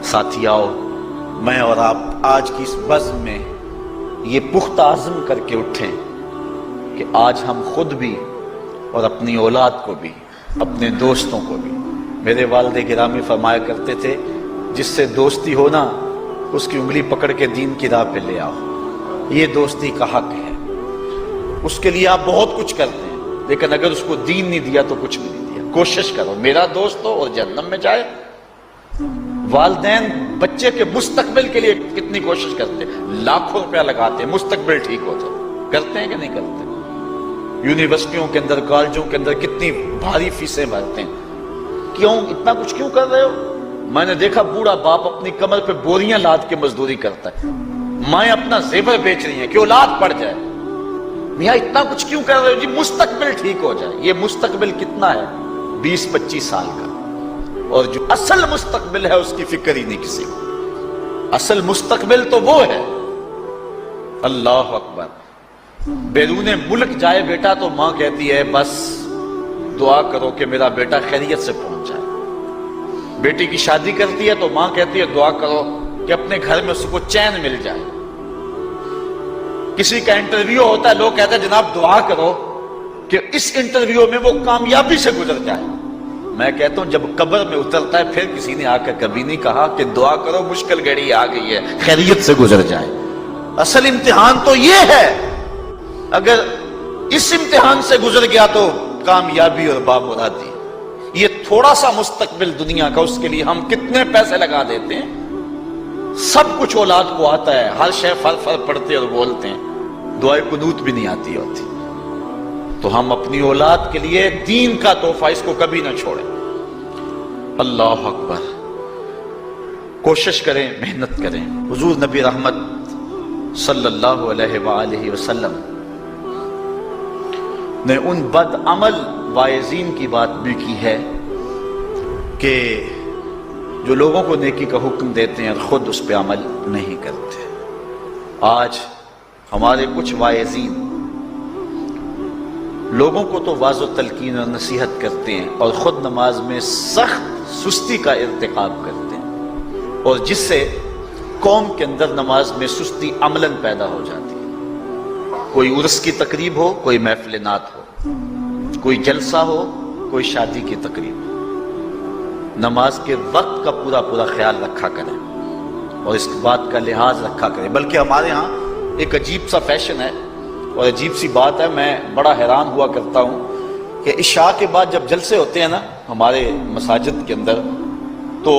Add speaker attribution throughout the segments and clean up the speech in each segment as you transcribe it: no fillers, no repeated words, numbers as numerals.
Speaker 1: ساتھیاؤ، میں اور آپ آج کی اس بزم میں یہ پختہ عزم کر کے اٹھیں کہ آج ہم خود بھی اور اپنی اولاد کو بھی، اپنے دوستوں کو بھی، میرے والد گرامی فرمایا کرتے تھے جس سے دوستی ہو نا اس کی انگلی پکڑ کے دین کی راہ پہ لے آؤ، یہ دوستی کا حق ہے۔ اس کے لیے آپ بہت کچھ کرتے ہیں لیکن اگر اس کو دین نہیں دیا تو کچھ بھی نہیں دیا۔ کوشش کرو میرا دوست ہو اور جہنم میں جائے۔ والدین بچے کے مستقبل کے لیے کتنی کوشش کرتے ہیں، لاکھوں روپیہ لگاتے ہیں مستقبل ٹھیک ہو تو، کرتے ہیں کہ نہیں کرتے؟ یونیورسٹیوں کے اندر، کالجوں کے اندر کتنی بھاری فیسیں بھرتے ہیں، کیوں اتنا کچھ کیوں کر رہے ہو؟ میں نے دیکھا بوڑھا باپ اپنی کمر پہ بوریاں لاد کے مزدوری کرتا ہے، مائیں اپنا زیور بیچ رہی ہیں کہ اولاد پڑ جائے۔ میاں اتنا کچھ کیوں کر رہے ہو؟ جی مستقبل ٹھیک ہو جائے۔ یہ مستقبل کتنا ہے؟ 20-25 سال کا، اور جو اصل مستقبل ہے اس کی فکر ہی نہیں کسی کو۔ اصل مستقبل تو وہ ہے، اللہ اکبر، بیرون ملک جائے بیٹا تو ماں کہتی ہے بس دعا کرو کہ میرا بیٹا خیریت سے پہنچ جائے۔ بیٹی کی شادی کرتی ہے تو ماں کہتی ہے دعا کرو کہ اپنے گھر میں اس کو چین مل جائے۔ کسی کا انٹرویو ہوتا ہے، لوگ کہتے ہیں جناب دعا کرو کہ اس انٹرویو میں وہ کامیابی سے گزر جائے۔ میں کہتا ہوں جب قبر میں اترتا ہے پھر کسی نے آ کر کبھی نہیں کہا کہ دعا کرو مشکل گھڑی آ گئی ہے خیریت سے گزر جائے۔ اصل امتحان تو یہ ہے، اگر اس امتحان سے گزر گیا تو کامیابی اور بامرادی۔ یہ تھوڑا سا مستقبل دنیا کا، اس کے لیے ہم کتنے پیسے لگا دیتے ہیں، سب کچھ اولاد کو آتا ہے، ہر شے فر فر پڑھتے اور بولتے ہیں، دعائے قنوت بھی نہیں آتی ہوتی۔ تو ہم اپنی اولاد کے لیے دین کا تحفہ اس کو کبھی نہ چھوڑیں۔ اللہ اکبر، کوشش کریں، محنت کریں۔ حضور نبی رحمت صلی اللہ علیہ وآلہ وسلم نے ان بد عمل واعظین کی بات بھی کی ہے کہ جو لوگوں کو نیکی کا حکم دیتے ہیں اور خود اس پہ عمل نہیں کرتے۔ آج ہمارے کچھ واعظین لوگوں کو تو واضح و تلقین اور نصیحت کرتے ہیں اور خود نماز میں سخت سستی کا ارتکاب کرتے ہیں، اور جس سے قوم کے اندر نماز میں سستی عملاً پیدا ہو جاتی ہے۔ کوئی عرس کی تقریب ہو، کوئی محفل نعت ہو، کوئی جلسہ ہو، کوئی شادی کی تقریب ہو، نماز کے وقت کا پورا خیال رکھا کریں اور اس بات کا لحاظ رکھا کریں۔ بلکہ ہمارے ہاں ایک عجیب سا فیشن ہے اور عجیب سی بات ہے، میں بڑا حیران ہوا کرتا ہوں کہ عشاء کے بعد جب جلسے ہوتے ہیں نا ہمارے مساجد کے اندر، تو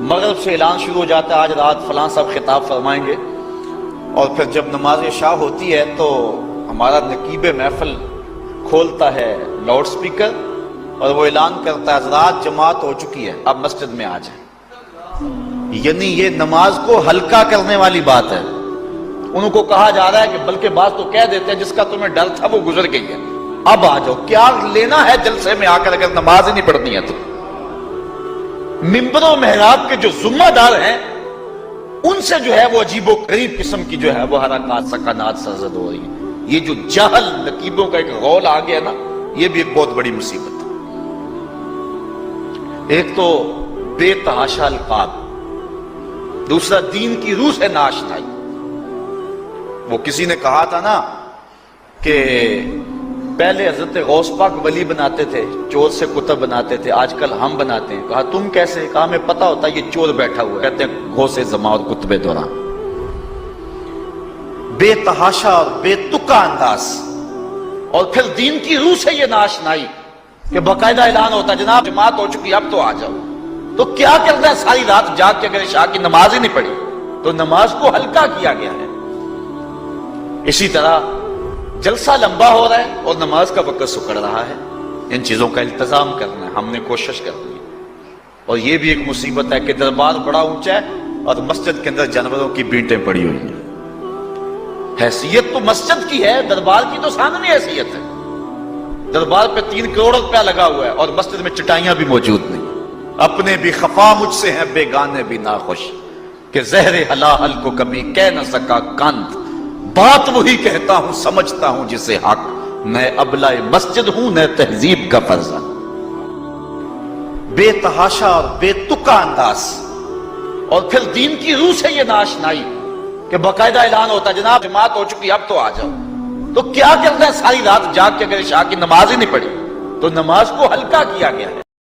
Speaker 1: مغرب سے اعلان شروع ہو جاتا ہے آج رات فلاں صاحب خطاب فرمائیں گے، اور پھر جب نماز عشاء ہوتی ہے تو ہمارا نقیب محفل کھولتا ہے لاؤڈ سپیکر اور وہ اعلان کرتا ہے حضرات جماعت ہو چکی ہے، اب مسجد میں آ جائیں۔ یعنی یہ نماز کو ہلکا کرنے والی بات ہے۔ انہوں کو کہا جا رہا ہے کہ بلکہ بعض تو کہہ دیتے ہیں جس کا تمہیں ڈر تھا وہ گزر گئی ہے، اب آ جاؤ، کیا لینا ہے جلسے میں آ کر اگر نماز ہی نہیں پڑھنی ہے تو۔ ممبر و محراب کے جو ذمہ دار ہیں ان سے جو ہے وہ عجیب و غریب قسم کی جو ہے وہ حرکات سکنات سرزد ہو رہی ہیں۔ یہ جو جہل نقیبوں کا ایک غول آ گیا نا، یہ بھی ایک بہت بڑی مصیبت ہے۔ ایک تو بے تحاشا القاب، دوسرا دین کی روح سے ناشنائی۔ وہ کسی نے کہا تھا نا کہ پہلے حضرت غوث پاک ولی بناتے تھے، چور سے کتب بناتے تھے، آج کل ہم بناتے ہیں۔ کہا تم کیسے؟ کہا ہمیں پتا ہوتا ہے یہ چور بیٹھا ہوا ہے، کہتے ہیں غوث زمان اور کتب دوران۔ بے تحاشا اور بے تکا انداز، اور پھر دین کی روح سے یہ ناشنائی کہ باقاعدہ اعلان ہوتا ہے جناب جماعت ہو چکی اب تو آ جاؤ۔ تو کیا کرنا ہے ساری رات جاگ کے اگر عشاء کی نماز ہی نہیں پڑھی تو نماز کو ہلکا کیا گیا ہے۔ اسی طرح جلسہ لمبا ہو رہا ہے اور نماز کا وقت سکڑ رہا ہے، ان چیزوں کا التزام کرنا ہے، ہم نے کوشش کرنی ہے۔ اور یہ بھی ایک مصیبت ہے کہ دربار بڑا اونچا ہے اور مسجد کے اندر جانوروں کی بینٹیں پڑی ہوئی ہیں۔ حیثیت تو مسجد کی ہے، دربار کی تو ثانوی حیثیت ہے۔ دربار پہ 3 کروڑ روپیہ لگا ہوا ہے اور مسجد میں چٹائیاں بھی موجود نہیں۔ اپنے بھی خفا مجھ سے ہیں بیگانے بھی ناخوش، کہ زہر حلاحل کو کبھی کہہ نہ سکا کند، بات وہی کہتا ہوں سمجھتا ہوں جسے حق، نہ ابلہ مسجد ہوں نہ تہذیب کا فرزند۔ بے تحاشا اور بے تکا انداز، اور پھر دین کی روح سے یہ ناشنائی کہ باقاعدہ اعلان ہوتا ہے جناب جماعت ہو چکی اب تو آ جاؤ۔ تو کیا کرنا ہے ساری رات جاگ کے اگر عشاء کی نماز ہی نہیں پڑھی تو نماز کو ہلکا کیا گیا ہے۔